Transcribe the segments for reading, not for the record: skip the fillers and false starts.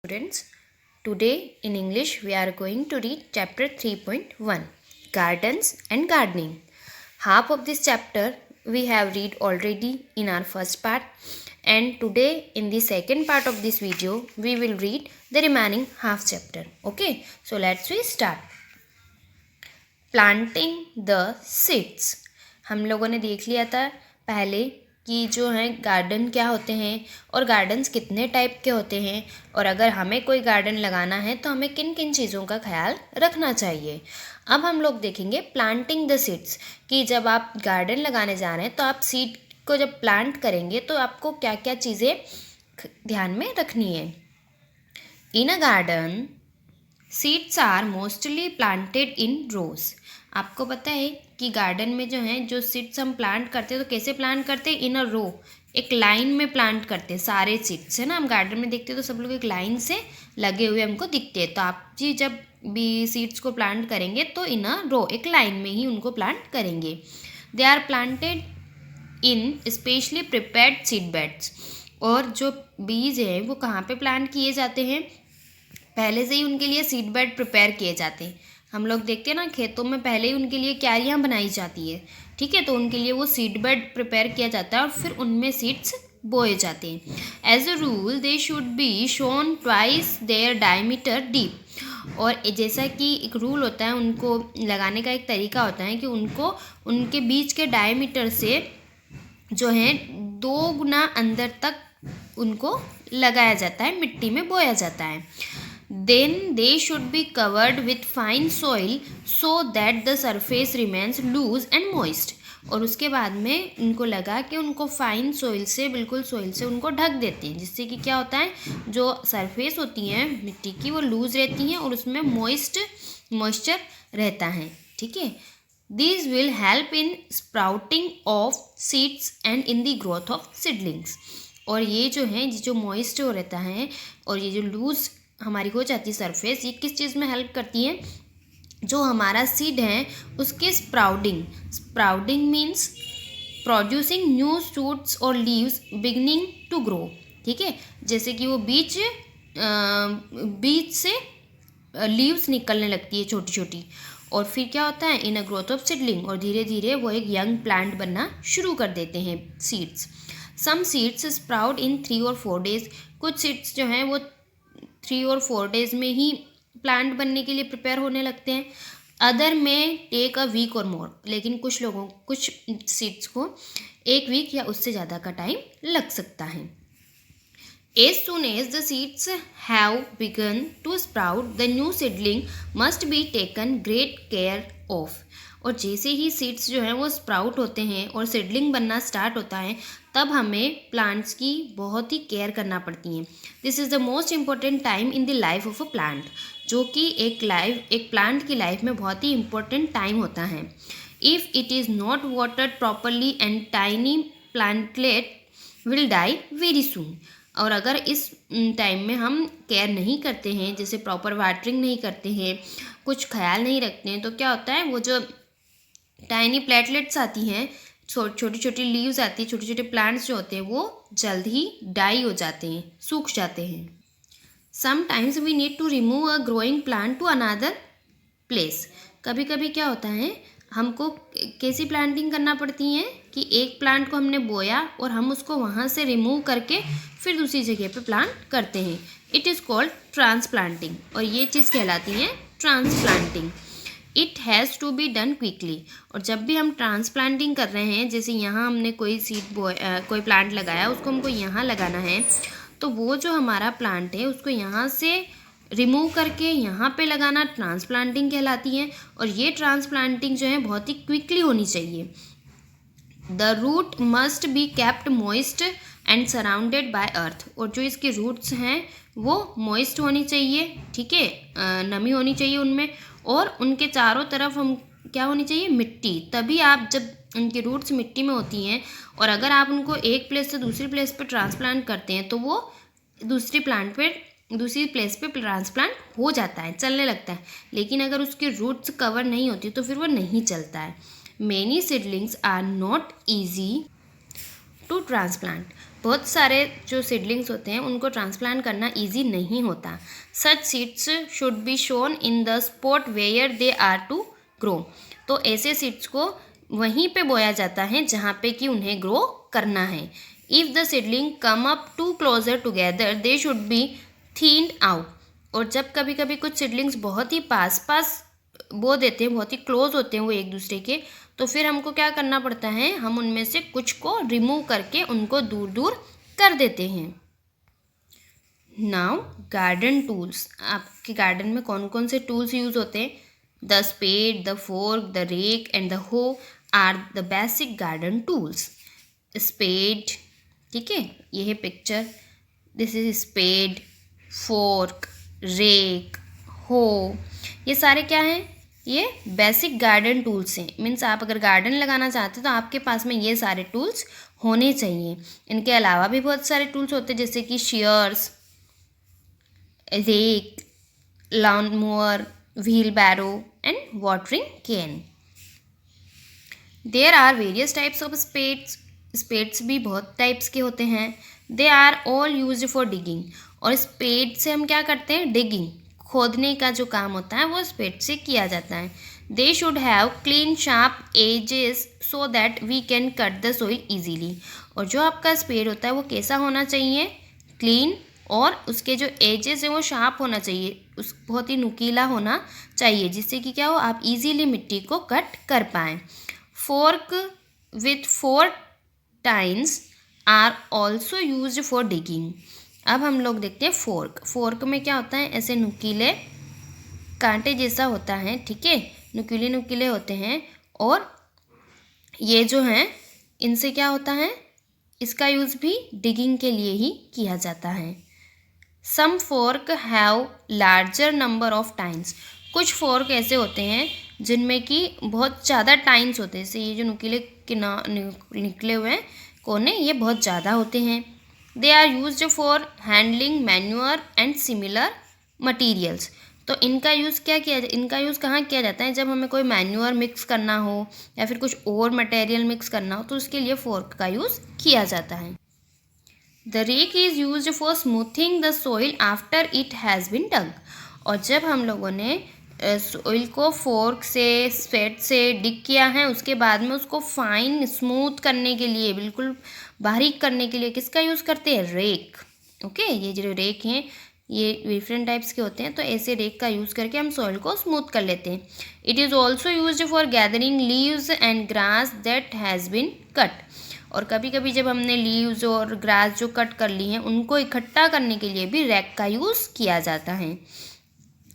Students, today in English we are going to read chapter 3.1 Gardens and Gardening. Half of this chapter we have read already in our first part, and today in the second part of this video we will read the remaining half chapter. Okay, so let's start. Planting the seeds. हम लोगों ने देख लिया था पहले कि जो है गार्डन क्या होते हैं और गार्डन्स कितने टाइप के होते हैं, और अगर हमें कोई गार्डन लगाना है तो हमें किन किन चीज़ों का ख्याल रखना चाहिए. अब हम लोग देखेंगे प्लांटिंग द सीड्स, कि जब आप गार्डन लगाने जा रहे हैं तो आप सीड को जब प्लांट करेंगे तो आपको क्या क्या चीज़ें ध्यान में रखनी है. In a garden seeds are mostly planted in rows. आपको पता है कि गार्डन में जो है जो सीड्स हम प्लांट करते हैं तो कैसे प्लांट करते हैं, इन अ रो, एक लाइन में प्लांट करते हैं सारे सीड्स, है ना. हम गार्डन में देखते हैं तो सब लोग एक लाइन से लगे हुए हमको दिखते हैं. तो आप जी जब भी सीड्स को प्लांट करेंगे तो इन अ रो, एक लाइन में ही उनको प्लांट करेंगे. They are planted in specially prepared seed beds. और जो बीज हैं वो कहाँ पे प्लांट किए जाते हैं, पहले से ही उनके लिए सीड बेड प्रिपेयर किए जाते हैं. हम लोग देखते हैं ना खेतों में पहले ही उनके लिए क्यारियाँ बनाई जाती है, ठीक है. तो उनके लिए वो सीड बेड प्रिपेयर किया जाता है और फिर उनमें सीड्स बोए जाते हैं. As a rule they should be sown twice their diameter deep. और जैसा कि एक रूल होता है, उनको लगाने का एक तरीका होता है कि उनको उनके बीच के डायमीटर से जो है 2 गुना अंदर तक उनको लगाया जाता है, मिट्टी में बोया जाता है. Then they should be covered with fine soil so that the surface remains loose and moist. और उसके बाद में उनको लगा कि उनको फाइन सॉइल से, बिल्कुल सॉइल से उनको ढक देते हैं, जिससे कि क्या होता है जो सरफेस होती हैं मिट्टी की वो लूज रहती हैं और उसमें मॉइस्चर रहता है, ठीक है. These will help in sprouting of seeds and in the growth of seedlings. और ये जो है जो मॉइस्ट हो रहता है और ये जो लूज हमारी हो जाती है सरफेस, ये किस चीज़ में हेल्प करती है, जो हमारा सीड है उसके sprouting means producing new shoots और लीव्स बिगनिंग टू ग्रो, ठीक है. जैसे कि वो बीज से लीव्स निकलने लगती है छोटी छोटी, और फिर क्या होता है in a growth of seedling, और धीरे धीरे वो एक यंग प्लांट बनना शुरू कर देते हैं सीड्स. सम सीड्स स्प्राउट इन 3 और 4 डेज. कुछ सीड्स जो हैं वो 3 और 4 डेज में ही प्लांट बनने के लिए प्रिपेयर होने लगते हैं. अदर में टेक अ वीक और मोर. लेकिन कुछ सीड्स को 1 वीक या उससे ज़्यादा का टाइम लग सकता है. As soon as the seeds have begun to sprout, the new seedling must be taken great care of. और जैसे ही सीड्स जो हैं वो स्प्राउट होते हैं और सीडलिंग बनना स्टार्ट होता है, तब हमें प्लांट्स की बहुत ही केयर करना पड़ती है. This is the most important time in the life of a plant, जो कि एक प्लांट की लाइफ में बहुत ही इम्पोर्टेंट टाइम होता है. If it is not watered properly and tiny plantlet will die very soon. और अगर इस टाइम में हम केयर नहीं करते हैं, जैसे प्रॉपर वाटरिंग नहीं करते हैं, कुछ ख्याल नहीं रखते हैं, तो क्या होता है वो जो टाइनी प्लेटलेट्स आती हैं, छोटी छोटी लीव्स आती हैं, छोटे छोटे प्लांट्स जो होते हैं वो जल्द ही डाई हो जाते हैं, सूख जाते हैं. Sometimes we need to remove a growing plant to another place. कभी कभी क्या होता है हमको कैसी प्लांटिंग करना पड़ती है कि एक प्लांट को हमने बोया और हम उसको वहाँ से रिमूव करके फिर दूसरी जगह पे प्लांट करते हैं. इट इज़ कॉल्ड ट्रांसप्लांटिंग, और ये चीज़ कहलाती है transplanting. It has to be done quickly. और जब भी हम ट्रांसप्लांटिंग कर रहे हैं, जैसे यहाँ हमने कोई कोई प्लांट लगाया, उसको हमको यहाँ लगाना है, तो वो जो हमारा प्लांट है उसको यहाँ से रिमूव करके यहाँ पे लगाना ट्रांसप्लांटिंग कहलाती है. और ये ट्रांसप्लांटिंग जो है बहुत ही क्विकली होनी चाहिए. The root must be kept moist and surrounded by earth. और जो इसके रूट्स हैं वो मॉइस्ट होनी चाहिए, ठीक है, नमी होनी चाहिए उनमें, और उनके चारों तरफ हम क्या होनी चाहिए, मिट्टी. तभी आप जब उनकी रूट्स मिट्टी में होती हैं और अगर आप उनको एक प्लेस से दूसरी प्लेस पे ट्रांसप्लांट करते हैं तो वो दूसरी प्लेस पे ट्रांसप्लांट हो जाता है, चलने लगता है. लेकिन अगर उसकी रूट्स कवर नहीं होती तो फिर वो नहीं चलता है. Many seedlings are not easy to transplant. बहुत सारे जो सीडलिंग्स होते हैं उनको ट्रांसप्लांट करना इजी नहीं होता। Such seeds should be sown in the spot where they are to grow. तो ऐसे सीड्स को वहीं पे बोया जाता है जहाँ पे कि उन्हें ग्रो करना है। If the seedling come up to closer together they should be thinned out. और जब कभी कभी कुछ सीडलिंग्स बहुत ही पास पास बो देते हैं, बहुत ही क्लोज होते हैं वो एक दूसरे के, तो फिर हमको क्या करना पड़ता है, हम उनमें से कुछ को रिमूव करके उनको दूर दूर कर देते हैं। Now garden tools. आपके गार्डन में कौन कौन से टूल्स यूज़ होते हैं? The spade, the fork, the rake and the hoe are the basic garden tools. Spade, ठीक है, ये है picture, this is spade, fork, rake, hoe, ये सारे क्या हैं? ये बेसिक गार्डन टूल्स हैं। मीन्स आप अगर गार्डन लगाना चाहते हैं तो आपके पास में ये सारे टूल्स होने चाहिए। इनके अलावा भी बहुत सारे टूल्स होते हैं जैसे कि shears, rake, lawn mower, wheelbarrow and watering can. There are various types of spades. Spades भी बहुत टाइप्स के होते हैं। They are all used for digging. और स्पेड से हम क्या करते हैं? डिगिंग, खोदने का जो काम होता है वो स्पेड से किया जाता है। They should have clean sharp edges so that we can cut the soil easily. और जो आपका स्पेड होता है वो कैसा होना चाहिए? क्लीन, और उसके जो एजेस हैं वो शार्प होना चाहिए, उस बहुत ही नुकीला होना चाहिए, जिससे कि क्या हो, आप इजीली मिट्टी को कट कर पाएँ। Fork with 4 tines are also use for digging. अब हम लोग देखते हैं फोर्क। फोर्क में क्या होता है? ऐसे नुकीले कांटे जैसा होता है, ठीक है, नुकीले नुकीले होते हैं, और ये जो हैं इनसे क्या होता है, इसका यूज़ भी डिगिंग के लिए ही किया जाता है। Some fork have larger number of tines. कुछ फोर्क ऐसे होते हैं जिनमें कि बहुत ज़्यादा टाइन्स होते हैं, जैसे ये जो नुकीले निकले हुए हैं कोने, ये बहुत ज़्यादा होते हैं। They are used for handling manure and similar materials. तो इनका यूज़ इनका यूज़ कहाँ किया जाता है? जब हमें कोई मैन्योर मिक्स करना हो या फिर कुछ और मटेरियल मिक्स करना हो तो उसके लिए फोर्क का यूज़ किया जाता है। The rake is used for smoothing the soil after it has been dug. और जब हम लोगों ने सोइल को फोर्क से, स्पेड से डिग किया है, उसके बाद में उसको फाइन स्मूथ करने के लिए, बिल्कुल बारीक करने के लिए किसका यूज़ करते हैं? रेक। ओके, ये जो रेक हैं ये डिफरेंट टाइप्स के होते हैं, तो ऐसे रेक का यूज़ करके हम सॉइल को स्मूथ कर लेते हैं। It is also used for gathering leaves and grass that has been cut. और कभी कभी जब हमने लीव्स और ग्रास जो कट कर ली हैं उनको इकट्ठा करने के लिए भी रैक का यूज़ किया जाता है।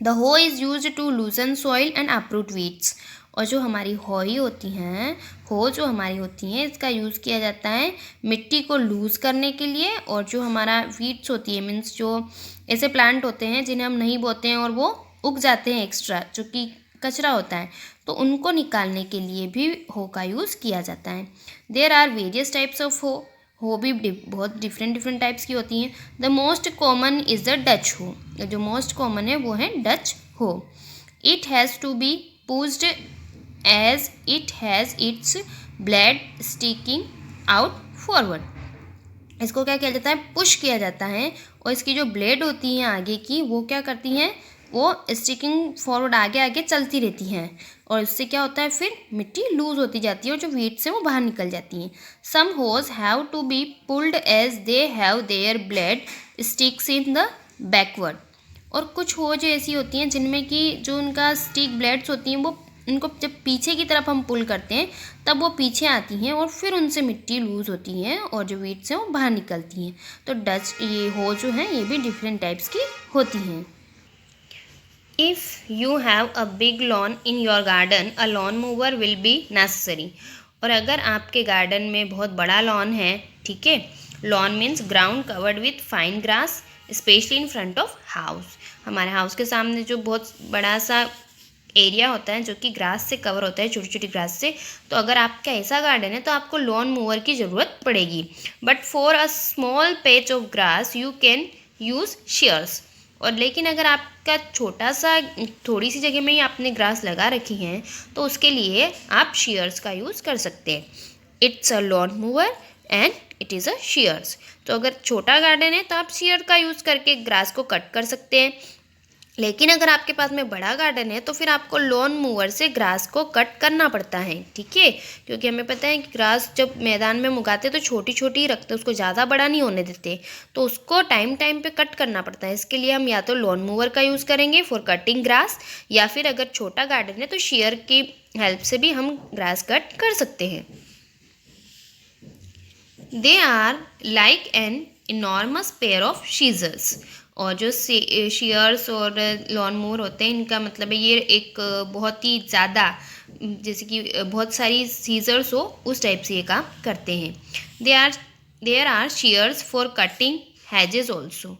The hoe is use to loosen soil and uproot weeds. और जो हमारी होई होती हैं, हो जो हमारी होती हैं, इसका यूज़ किया जाता है मिट्टी को लूज़ करने के लिए। और जो हमारा वीड्स होती है, मीन्स जो ऐसे प्लांट होते हैं जिन्हें हम नहीं बोते हैं और वो उग जाते हैं एक्स्ट्रा, जो कि कचरा होता है, तो उनको निकालने के लिए भी हो का यूज़ किया जाता है। There are various types of hoe भी बहुत डिफरेंट टाइप्स की होती हैं। The most common is the Dutch hoe. जो मोस्ट कॉमन है वो है Dutch hoe. It has to be pushed as it has its blade sticking out forward. इसको क्या किया जाता है? पुश किया जाता है, और इसकी जो ब्लेड होती हैं आगे की वो क्या करती हैं? वो स्टिकिंग फॉरवर्ड आगे आगे चलती रहती हैं, और इससे क्या होता है, फिर मिट्टी लूज होती जाती है और जो वीड्स से वो बाहर निकल जाती हैं। Some hoes have to be pulled as they have their blade sticks in the backward. और कुछ हो जो ऐसी होती हैं जिनमें कि जो उनका स्टिक ब्लेड्स होती हैं वो इनको जब पीछे की तरफ हम पुल करते हैं तब वो पीछे आती हैं और फिर उनसे मिट्टी लूज़ होती है और जो वीड्स हैं वो बाहर निकलती हैं। तो डच ये हो जो हैं ये भी डिफरेंट टाइप्स की होती हैं। If you have a big lawn in your garden a lawn mower will be necessary. और अगर आपके गार्डन में बहुत बड़ा लॉन है, ठीक है, lawn means ground covered with fine grass specially in front of house. हमारे हाउस के सामने जो बहुत बड़ा सा एरिया होता है जो कि ग्रास से कवर होता है, छोटी छोटी ग्रास से, तो अगर आपका ऐसा गार्डन है तो आपको लॉन मूवर की ज़रूरत पड़ेगी। But for a small patch of grass you can use shears। और लेकिन अगर आपका छोटा सा थोड़ी सी जगह में ही आपने ग्रास लगा रखी हैं तो उसके लिए आप shears का यूज़ कर सकते हैं। It's a lawn mower and it is a shears। तो अगर छोटा गार्डन है तो आप shear का यूज़ करके ग्रास को कट कर सकते हैं, लेकिन अगर आपके पास में बड़ा गार्डन है तो फिर आपको लॉन मूवर से ग्रास को कट करना पड़ता है, ठीक है। क्योंकि हमें पता है कि ग्रास जब मैदान में उगाते तो छोटी छोटी ही रखते, उसको ज़्यादा बड़ा नहीं होने देते, तो उसको टाइम टाइम पे कट करना पड़ता है। इसके लिए हम या तो लॉन मूवर का यूज़ करेंगे फॉर कटिंग ग्रास, या फिर अगर छोटा गार्डन है तो शेयर की हेल्प से भी हम ग्रास कट कर सकते हैं। They are like an enormous pair of scissors. और जो शेयर्स और लॉन मोवर होते हैं, इनका मतलब है ये एक बहुत ही ज़्यादा, जैसे कि बहुत सारी सीजर्स हो उस टाइप से ये काम करते हैं। There are shears for cutting hedges also.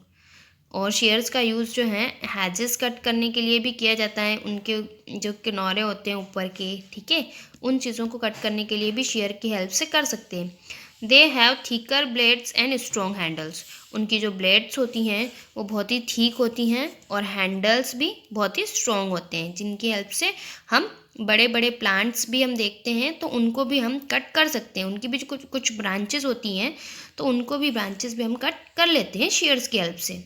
और शेयर्स का यूज़ जो है हैजेस कट करने के लिए भी किया जाता है, उनके जो किनारे होते हैं ऊपर के, ठीक है, उन चीज़ों को कट करने के लिए भी शेयर की हेल्प से कर सकते हैं। They have thicker blades and strong handles. उनकी जो ब्लेड्स होती हैं वो बहुत ही ठीक होती हैं और हैंडल्स भी बहुत ही स्ट्रॉन्ग होते हैं, जिनकी हेल्प से हम बड़े बड़े प्लांट्स भी हम देखते हैं तो उनको भी हम कट कर सकते हैं। उनकी भी जो कुछ ब्रांचेस होती हैं तो उनको भी ब्रांचेस भी हम कट कर लेते हैं शेयर्स की हेल्प से।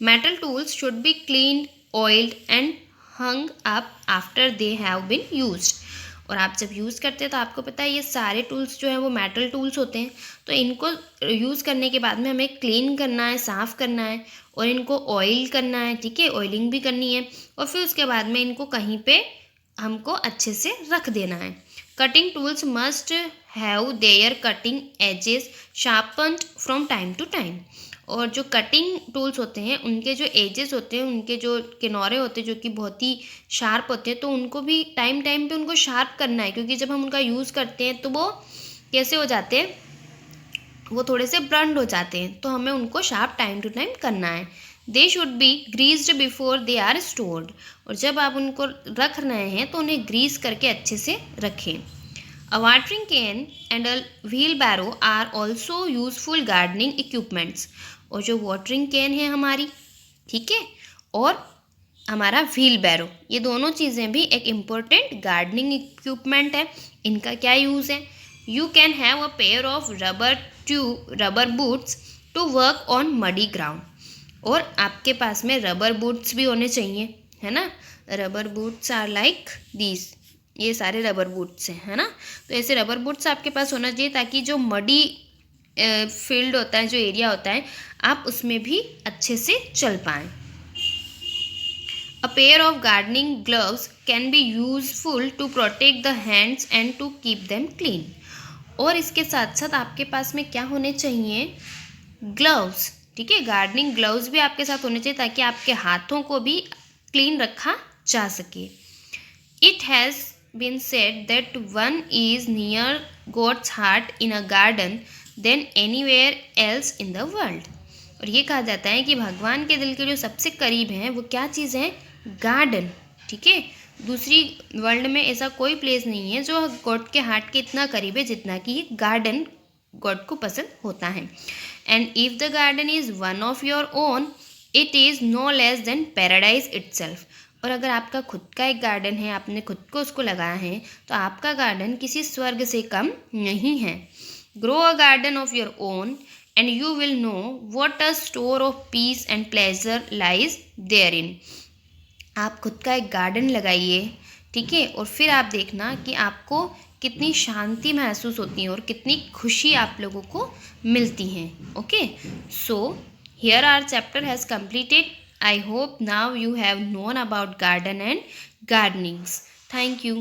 Metal tools should be cleaned, oiled and hung up after they have been used। और आप जब यूज़ करते हैं तो आपको पता है ये सारे टूल्स जो हैं वो मेटल टूल्स होते हैं, तो इनको यूज़ करने के बाद में हमें क्लीन करना है, साफ़ करना है और इनको ऑयल करना है, ठीक है, ऑयलिंग भी करनी है, और फिर उसके बाद में इनको कहीं पे हमको अच्छे से रख देना है। Cutting tools must have their cutting edges sharpened from time to time. और जो कटिंग टूल्स होते हैं उनके जो एजेस होते हैं, उनके जो किनारे होते हैं जो कि बहुत ही शार्प होते हैं, तो उनको भी टाइम टाइम पे उनको शार्प करना है, क्योंकि जब हम उनका यूज़ करते हैं तो वो कैसे हो जाते हैं, वो थोड़े से ब्लंट हो जाते हैं, तो हमें उनको शार्प टाइम टू टाइम करना है। They should be greased before they are stored. और जब आप उनको रख रहे हैं तो उन्हें ग्रीस करके अच्छे से रखें। A watering can and a wheelbarrow are also useful gardening equipments। और जो वाटरिंग कैन है हमारी, ठीक है, और हमारा व्हील बैरो, ये दोनों चीज़ें भी एक इम्पोर्टेंट गार्डनिंग इक्विपमेंट है। इनका क्या यूज़ है? You can have a pair of rubber boots to work on muddy ground. और आपके पास में रबर बूट्स भी होने चाहिए, है ना। Rubber boots are like this, ये सारे रबर बूट्स हैं, है ना। तो ऐसे रबर बूट्स आपके पास होना चाहिए ताकि जो मडी फील्ड होता है, जो एरिया होता है, आप उसमें भी अच्छे से चल पाएँ। A pair of gardening gloves can be useful to protect the hands and to keep them clean. और इसके साथ साथ आपके पास में क्या होने चाहिए? ग्लव्स, ठीक है, गार्डनिंग ग्लव्स भी आपके साथ होने चाहिए ताकि आपके हाथों को भी क्लीन रखा जा सके। It has been said that one is near God's heart in a garden than anywhere else in the world। और ये कहा जाता है कि भगवान के दिल के जो सबसे करीब हैं वो क्या चीज़ है? गार्डन, ठीक है। दूसरी वर्ल्ड में ऐसा कोई प्लेस नहीं है जो गॉड के हार्ट के इतना करीब है जितना कि ये गार्डन गॉड को पसंद होता है। And if the garden is one of your own it is no less than paradise itself. और अगर आपका खुद का एक गार्डन है, आपने खुद को उसको लगाया है, तो आपका गार्डन किसी स्वर्ग से कम नहीं है। Grow a garden of your own and you will know what a store of peace and pleasure lies there in. आप खुद का एक गार्डन लगाइए, ठीक है, और फिर आप देखना कि आपको कितनी शांति महसूस होती है और कितनी खुशी आप लोगों को मिलती हैं। Okay, so here our chapter has completed। I hope now you have known about garden and gardenings. Thank you.